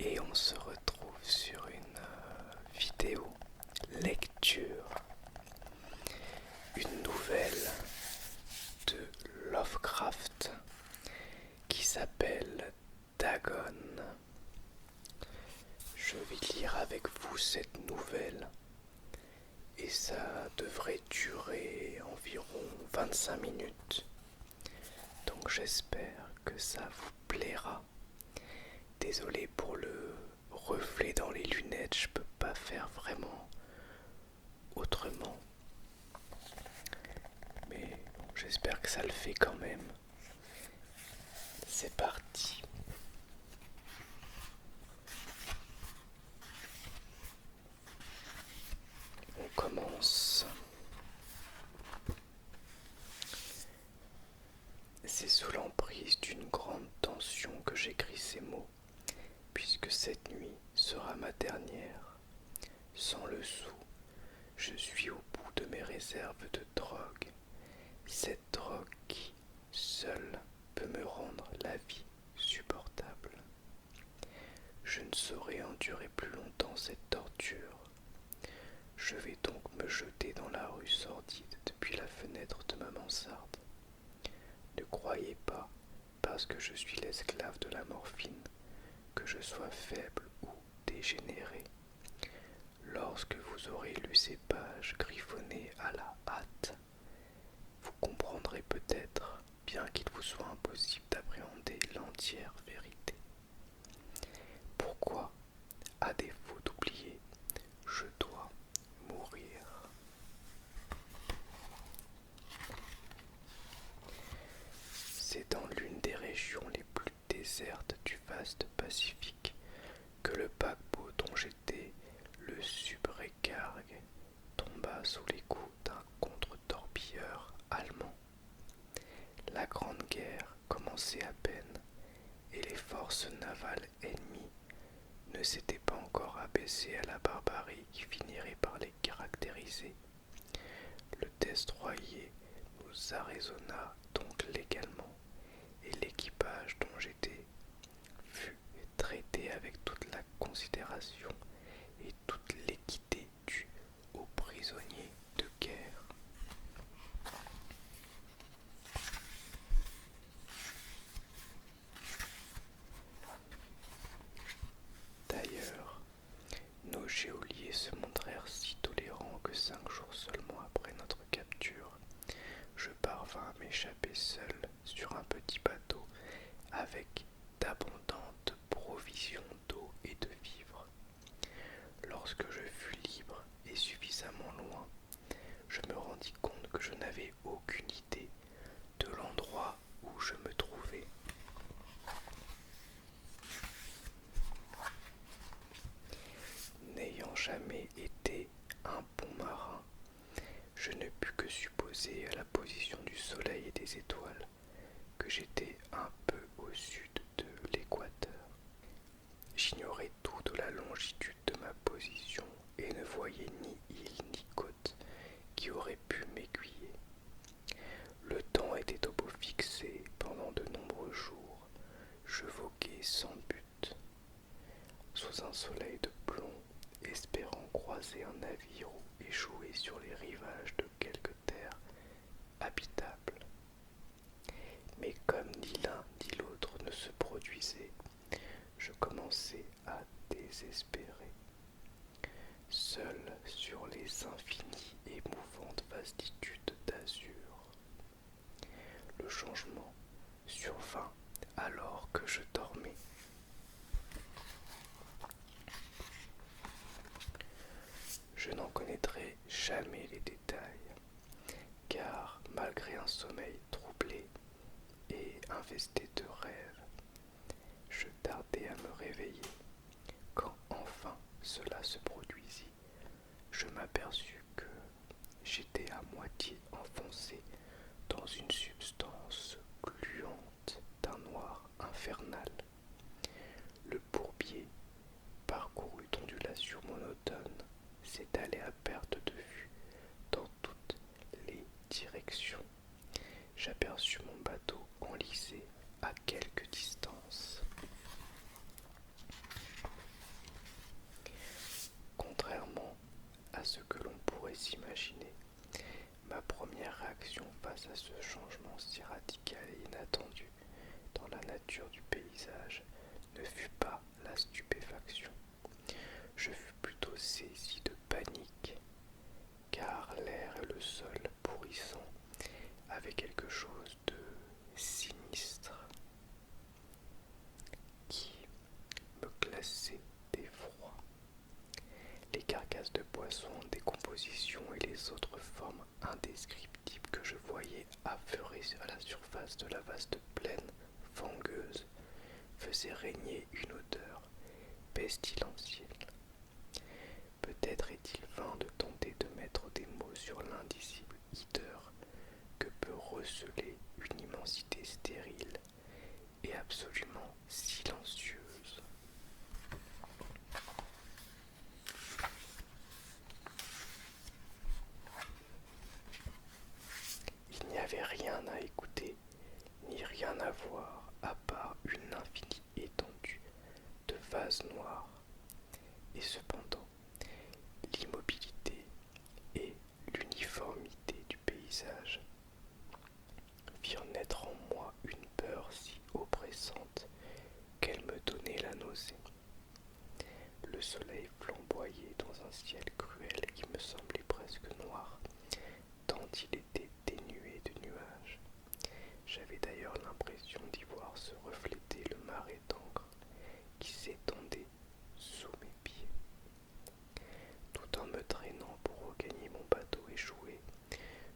et on se retrouve sur une vidéo lecture, une nouvelle de Lovecraft qui s'appelle Dagon. Je vais lire avec vous cette nouvelle et ça devrait durer environ 25 minutes. Donc j'espère que ça vous plaira. Désolé pour le reflet dans les lunettes, je peux pas faire vraiment autrement. Mais bon, j'espère que ça le fait quand même. C'est parti. On commence. C'est sous l'emprise d'une grande tension que j'écris ces mots, puisque cette nuit sera ma dernière. Sans le sou, je suis au bout de mes réserves de drogue. Cette drogue qui, seule, peut me rendre la vie supportable. Je ne saurais endurer plus longtemps cette torture. Je vais donc me jeter dans la rue sordide depuis la fenêtre de ma mansarde. Ne croyez pas, parce que je suis l'esclave de la morphine, que je sois faible ou dégénéré. Lorsque vous aurez lu ces pages griffonnées à la hâte, vous comprendrez peut-être, bien qu'il vous soit impossible d'appréhender l'entière vérité. Pourquoi, à défaut d'oublier, je dois mourir. C'est dans l'une des régions les plus désertes du vaste Pacifique que le paquebot dont j'étais le subrécargue tomba sous les coups d'un contre-torpilleur allemand. La Grande Guerre commençait à peine et les forces navales ennemies ne s'étaient pas encore abaissées à la barbarie qui finirait par les caractériser. Le destroyer nous arraisonna donc légalement et l'équipage dont j'étais fut traité avec toute la considération et toute l'équité due aux prisonniers de guerre. D'ailleurs, nos geôliers se montrèrent si tolérants que 5 jours seulement après notre capture, je parvins à m'échapper seul sur un petit bateau avec d'abondantes provisions d'eau et de vivres. Lorsque je fus libre et suffisamment loin, je me rendis compte que je n'avais aucune idée de l'endroit où je me trouvais. N'ayant jamais été un bon marin, je ne pus que supposer à la position du soleil et des étoiles que j'étais un peu au sud de l'équateur. J'ignorais tout de la longitude de ma position et ne voyais ni île ni côte qui auraient pu m'aiguiller. Le temps était au beau fixé pendant de nombreux jours. Je voguais sans but, sous un soleil de plomb, espérant croiser un navire ou échouer sur les rivages de quelque terre habitable. Mais comme ni l'un ni l'autre ne se produisait, je commençais à désespérer. Seul sur les infinies et mouvantes vastitudes d'azur. Le changement survint alors que je dormais. Je n'en connaîtrai jamais les détails, car malgré un sommeil troublé et infesté de rêves, je tardai à me réveiller. Quand enfin cela se produisit, je m'aperçus que j'étais à moitié enfoncé dans une substance gluante d'un noir infernal. Le bourbier, parcouru d'ondulations monotones, s'étalait à perte de vue dans toutes les directions. J'aperçus mon bateau enlisé à quelque distance. la stupéfaction. Je fus plutôt saisi de panique, car l'air et le sol pourrissant avaient quelque chose de sinistre qui me glaçait d'effroi. Les carcasses de poissons en décomposition et les autres formes indescriptibles que je voyais affeurer à la surface de la vaste plaine fangeuse faisaient régner une odeur pestilentielle. Peut-être est-il vain de tenter de mettre des mots sur l'indicible hideur que peut receler une immensité stérile et absolument silencieuse. Il n'y avait rien à écouter, ni rien à voir, à part une infinie étendue de vases noirs. Et cependant, l'immobilité et l'uniformité du paysage firent naître en moi une peur si oppressante qu'elle me donnait la nausée. Le soleil flamboyait dans un ciel cruel qui me semblait presque noir, tant il était dénué de nuages. J'avais d'ailleurs l'impression d'y voir se refléter le marais d'encre qui s'étendait sous mes pieds. Tout en me traînant pour regagner mon bateau échoué,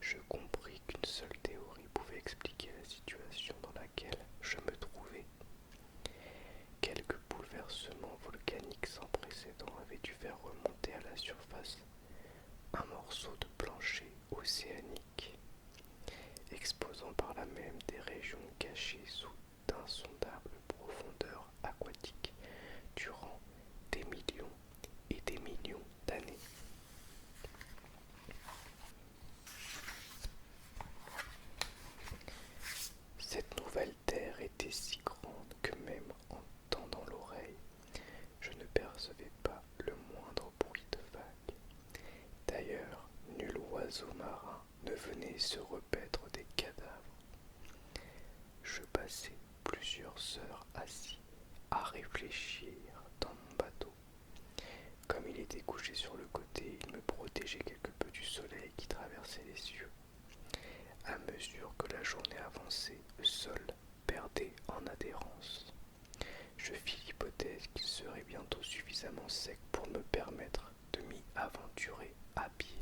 je compris qu'une seule théorie pouvait expliquer la situation dans laquelle je me trouvais. Quelques bouleversements volcaniques sans précédent avaient dû faire remonter à la surface un morceau de plancher océanique, exposant par là même des régions cachées sous d'insondables profondeurs aquatiques durant des millions et des millions d'années. Cette nouvelle terre était si grande que même en tendant l'oreille, je ne percevais pas le moindre bruit de vague. D'ailleurs, nul oiseau marin ne venait se repaître des cadavres. Je passai plusieurs heures assis à réfléchir dans mon bateau. Comme il était couché sur le côté, il me protégeait quelque peu du soleil qui traversait les cieux. À mesure que la journée avançait, le sol perdait en adhérence. Je fis l'hypothèse qu'il serait bientôt suffisamment sec pour me permettre de m'y aventurer à pied.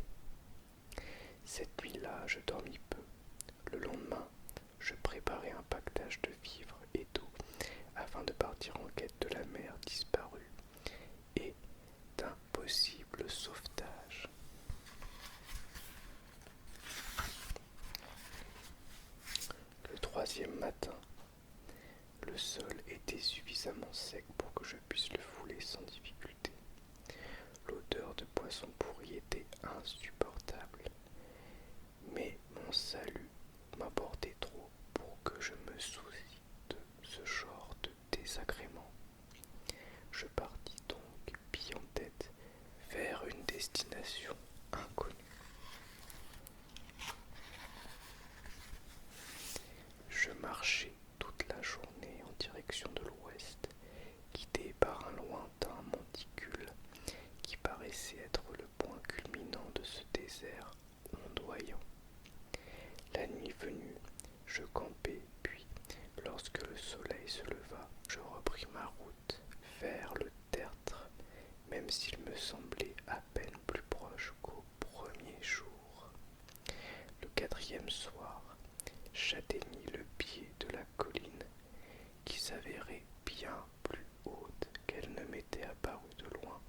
Cette nuit-là, je dormis peu. Le lendemain, je préparai un pactage de vivres et d'eau afin de partir en quête de la mer disparue et d'un possible sauvetage. Le troisième matin, le sol était suffisamment sec pour que je puisse le fouler sans difficulté. L'odeur de poisson pourri était insupportable, mais mon salut m'importait trop pour que je me soucie de ce genre de désagrément. Je partis donc pied en tête vers une destination inconnue. Je marchai toute la journée en direction de l'ouest, guidé par un lointain monticule qui paraissait être le point culminant de ce désert ondoyant. La nuit venue, je campai, puis, lorsque le soleil se leva, je repris ma route vers le tertre, même s'il me semblait à peine plus proche qu'au premier jour. Le quatrième soir, j'atteignis le pied de la colline, qui s'avérait bien plus haute qu'elle ne m'était apparue de loin,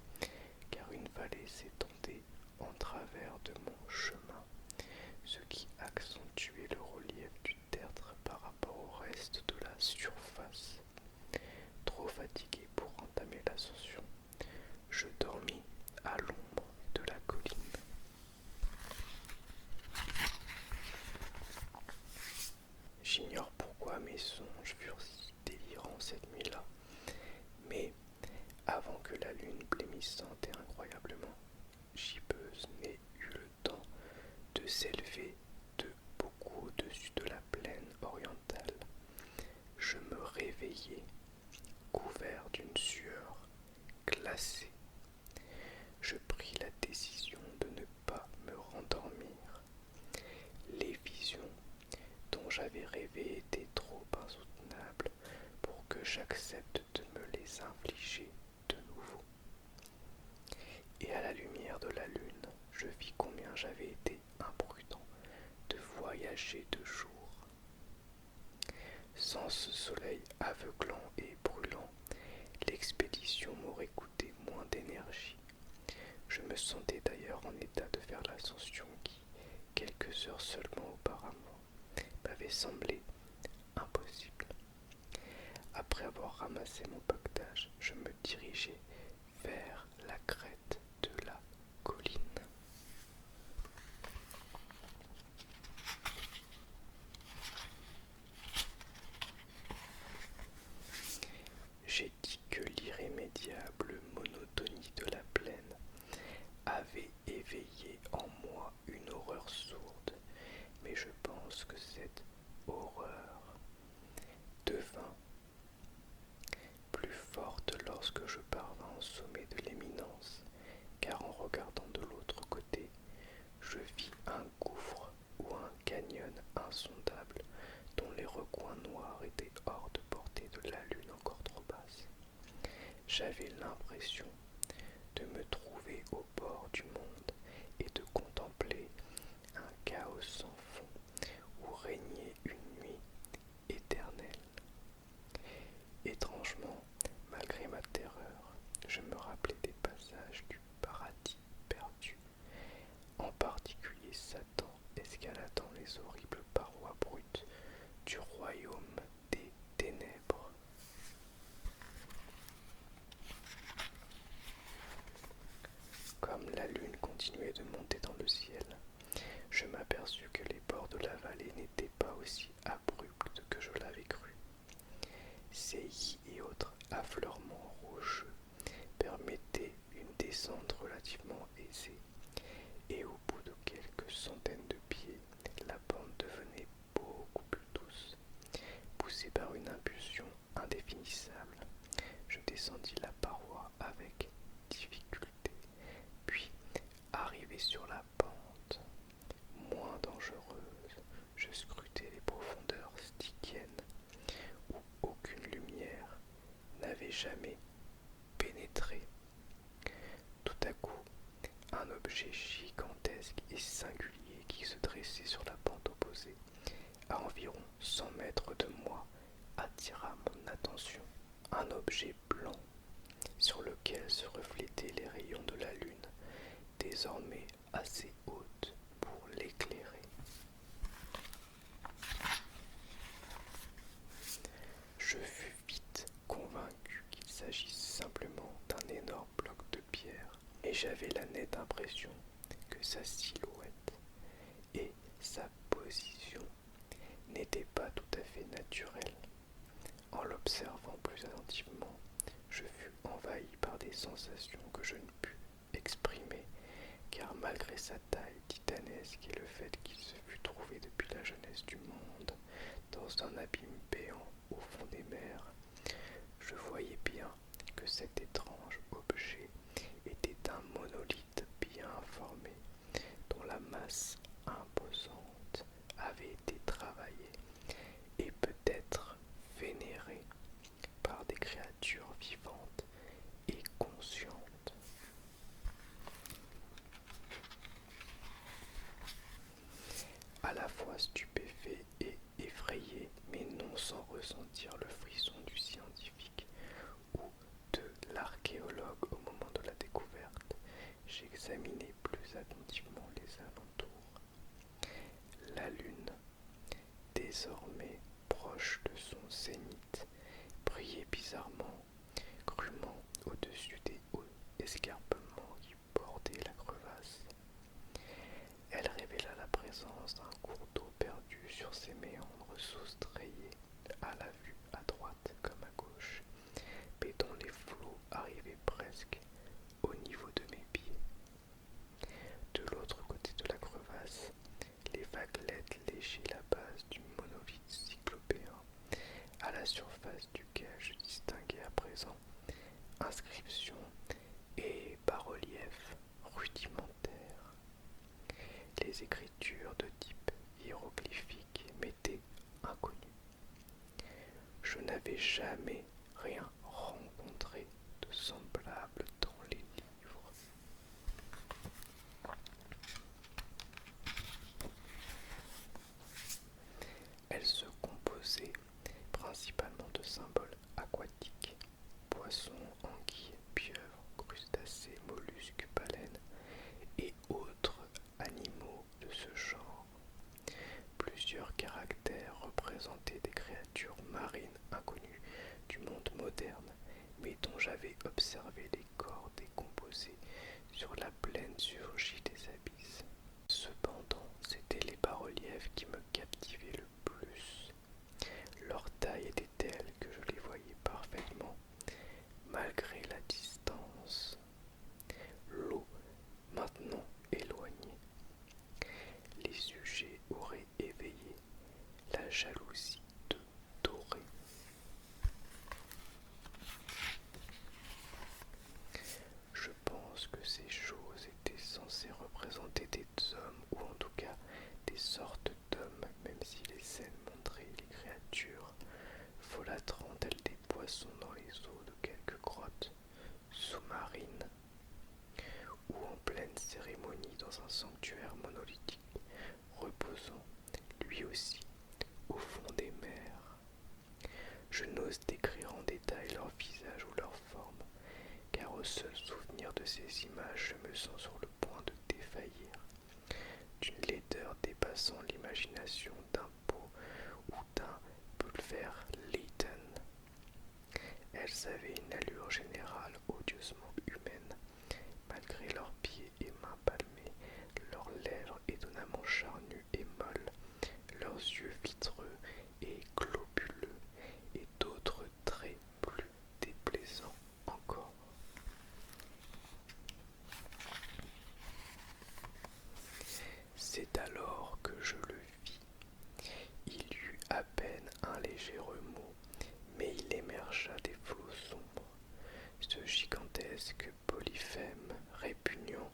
car une vallée s'étendait en travers de mon chemin, ce qui accentuait le relief du tertre par rapport au reste de la surface. Trop fatigué pour entamer l'ascension, je dormis à l'ombre de la colline. j'accepte de me les infliger de nouveau. Et à la lumière de la lune, je vis combien j'avais été imprudent de voyager de jour. Sans ce soleil aveuglant et brûlant, l'expédition m'aurait coûté moins d'énergie. Je me sentais d'ailleurs en état de faire l'ascension qui, quelques heures seulement auparavant, m'avait semblé impossible. Après avoir ramassé mon paquetage, je me dirigeais vers la crête de la colline. J'ai dit que l'irrémédiable monotonie de la plaine avait éveillé en moi une horreur sourde, mais je pense que cette horreur devint plus forte lorsque je parvins au sommet de l'éminence, car en regardant de l'autre côté, je vis un gouffre ou un canyon insondable dont les recoins noirs étaient hors de portée de la lune encore trop basse. J'avais l'impression de me trouver au bord du monde et de contempler un chaos sans fond où régnait une nuit éternelle. Étrangement, malgré ma terreur, je me rappelais des passages du paradis perdu, en particulier Satan escaladant les horribles parois brutes du royaume des ténèbres. Comme la lune continuait de monter dans le ciel, je m'aperçus que les bords de la vallée n'étaient pas aussi abrupts que je l'avais cru. Saillies et autres affleurements rocheux permettaient une descente relativement aisée, et au bout de quelques centaines de pieds, la pente devenait beaucoup plus douce. Poussé par une impulsion indéfinissable, je descendis la paroi avec difficulté, puis, arrivé sur la pente moins dangereuse, je scrutai les profondeurs stygiennes où aucune lumière n'avait jamais pénétré. Tout à coup, un objet gigantesque et singulier qui se dressait sur la pente opposée, à environ 100 mètres de moi, attira mon attention. Un objet blanc sur lequel se reflétaient les rayons de la lune, désormais assez haute pour l'éclairer. Je fus vite convaincu qu'il s'agissait simplement d'un énorme bloc de pierre, et j'avais la nette impression que sa silhouette et sa position n'étaient pas tout à fait naturelles. En l'observant plus attentivement, je fus envahi par des sensations que je ne pus exprimer, car malgré sa taille titanesque et le fait qu'il se fût trouvé depuis la jeunesse du monde dans un abîme béant au fond des mers, je voyais bien que cet étrange objet était un monolithe bien formé, dont la masse imposante avait été travaillée et peut-être vénérée par des créatures vivantes et conscientes. À la fois stupéfait et effrayé, mais non sans ressentir le frisson du scientifique ou de l'archéologue au moment de la découverte, j'examinai plus attentivement les alentours. La lune, désormais proche de son zénith, brillait bizarrement, crûment au-dessus des hauts escarpements qui bordaient la crevasse. Elle révéla la présence d'un cours d'eau perdu sur ses méandres soustrayés à la vue à droite comme à gauche, mais dont les flots arrivaient presque au niveau de mes pieds. De l'autre côté de la crevasse, les vaguelettes léchaient la base du monolithe cyclopéen, à la surface duquel je distinguais à présent inscriptions et bas-reliefs rudimentaires. Les écritures de type hiéroglyphique m'étaient inconnues. Je n'avais jamais rien rencontré de semblable dans les livres. Elle se composait principalement de symboles aquatiques, poissons, anguilles, pieuvres, crustacés, mollusques, baleines et autres animaux de ce genre. Plusieurs caractères représentaient des créatures marines inconnues du monde moderne, mais dont j'avais observé les corps décomposés sur la plaine surgie des abysses. Cependant, c'étaient les bas-reliefs qui me captivaient le plus. Leur taille était telle que je les voyais parfaitement, malgré la distance. L'eau, maintenant éloignée, les sujets auraient éveillé la jalousie de Doré. Je pense que ces choses étaient censées représenter des hommes, ou en tout cas des sortes d'hommes, même si les scènes montraient les créatures folâtrant tels des poissons dans les eaux de quelques grottes sous-marines, ou en pleine cérémonie dans un sanctuaire monolithique, reposant lui aussi au fond des mers. Je n'ose décrire en détail leur visage ou leur forme, car au seul souvenir de ces images, je me sens sur le point de défaillir, d'une laideur dépassant l'imagination d'un Poe ou d'un Bulwer Lytton. Elles avaient une allure générale odieusement humaine, malgré leurs pieds et mains palmés, leurs lèvres étonnamment charnues et molles, leurs yeux vitreux et globuleux, et d'autres traits plus déplaisants encore. C'est alors que je le vis. Il y eut à peine un léger remous, mais il émergea des flots sombres. Ce gigantesque polyphème répugnant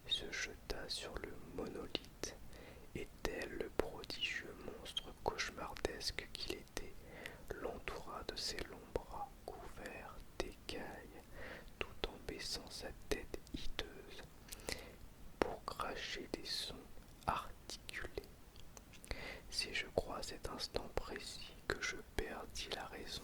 se jeta sur le monolithe, et tel le prodigieux monstre cauchemardesque qu'il était, l'entoura de ses longs bras couverts d'écailles, tout en baissant sa tête hideuse pour cracher des sons articulés. C'est, je crois, cet instant précis que je perdis la raison.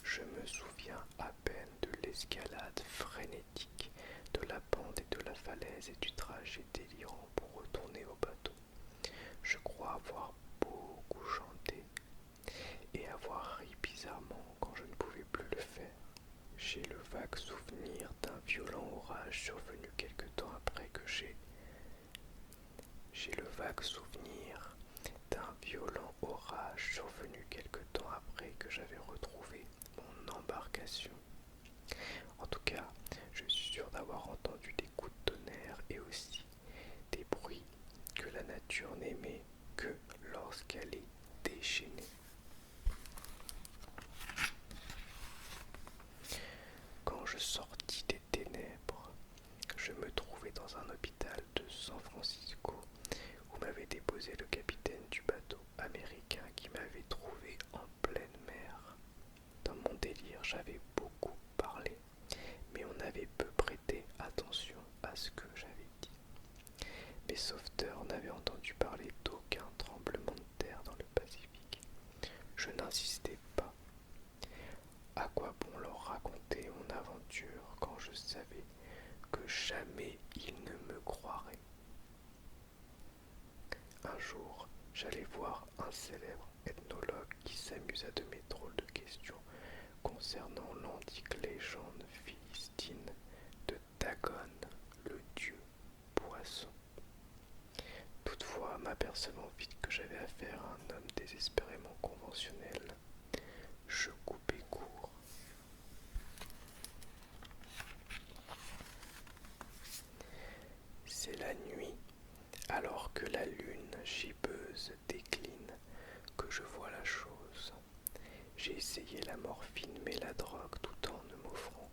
Je me souviens à peine de l'escalade frénétique, de la pente et de la falaise et du trajet délirant pour retourner au bateau. Je crois avoir beaucoup chanté et avoir ri bizarrement quand je ne pouvais plus le faire. J'ai le vague souvenir d'un violent orage survenu quelque temps après que J'ai le vague souvenir d'un violent orage survenu quelque temps après que j'avais retrouvé mon embarcation. En tout cas, je suis sûr d'avoir entendu des coups de tonnerre et aussi des bruits que la nature n'aimait que lorsqu'elle est déchaînée. Quand je sortis des ténèbres, je me trouvais dans un hôpital de San Francisco où m'avait déposé le capitaine du bateau américain qui m'avait trouvé en pleine mer. Dans mon délire, j'avais beaucoup parlé, mais on avait peu prêté attention à ce que j'avais dit. Mes sauveteurs n'avaient entendu parler d'aucun tremblement de terre dans le Pacifique. Je n'insistais pas. À quoi bon leur raconter mon aventure quand je savais que jamais ils ne me croiraient? Un jour, j'allais voir un célèbre ethnologue qui s'amusa de mes drôles de questions concernant l'antique légende philistine de Dagon, le dieu poisson. Toutefois, m'apercevant vite que j'avais affaire à un homme désespérément conventionnel, je coupai court. C'est la nuit, alors que la lune gibbeuse décline, que je vois la chose. J'ai essayé la morphine mais la drogue, tout en ne m'offrant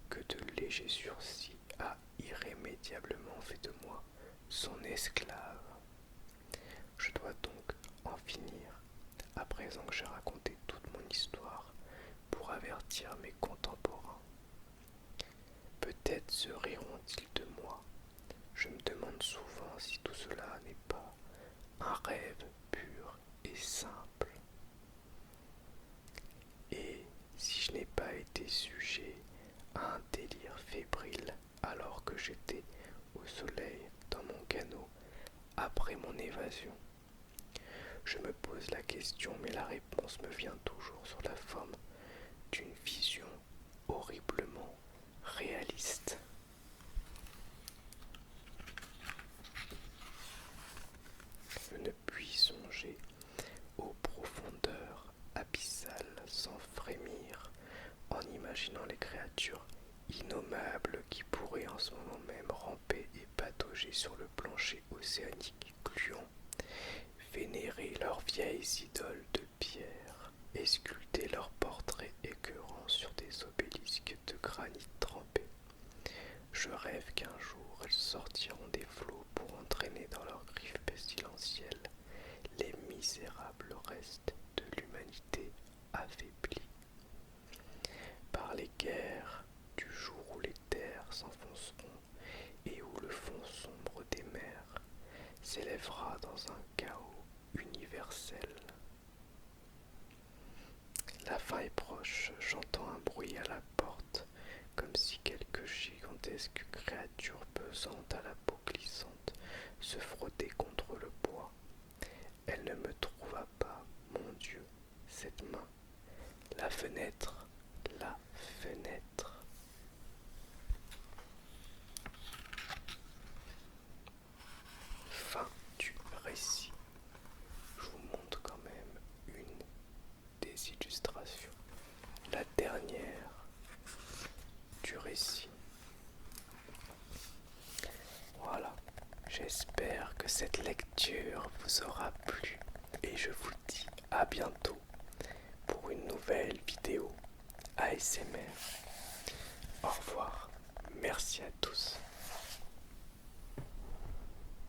que de légers sursis, a irrémédiablement fait de moi son esclave. Je dois donc en finir à présent que j'ai raconté toute mon histoire pour avertir mes contemporains. Peut-être se riront-ils de moi. Je me demande souvent si tout cela n'est pas un rêve pur et simple. Et si je n'ai pas été sujet à un délire fébrile alors que j'étais au soleil dans mon canot après mon évasion. Je me pose la question, mais la réponse me vient toujours sous la forme d'une vision horriblement réaliste. Je ne puis songer aux profondeurs abyssales sans frémir en imaginant les créatures innommables qui pourraient en ce moment même ramper et patauger sur le plancher océanique gluant, vénérer leurs vieilles idoles de pierre et sculpter leurs portraits écœurants sur des obélisques de granit trempé. Je rêve qu'un jour elles sortiront des flots pour entraîner dans leurs griffes pestilentielles les misérables restes de l'humanité affaiblie par les guerres, du jour où les terres s'enfonceront et où le fond sombre des mers s'élèvera dans un chaos universel. La fin est proche, j'entends un bruit à la porte, comme si quelque gigantesque créature pesante à la peau glissante se frottait contre le bois. Elle ne me trouva pas, mon Dieu, cette main. La fenêtre, la fenêtre. Fin du récit. Je vous montre quand même une des illustrations. La dernière du récit. Voilà. J'espère que cette lecture vous aura plu et je vous dis à bientôt pour une nouvelle vidéo ASMR. Au revoir. Merci à tous.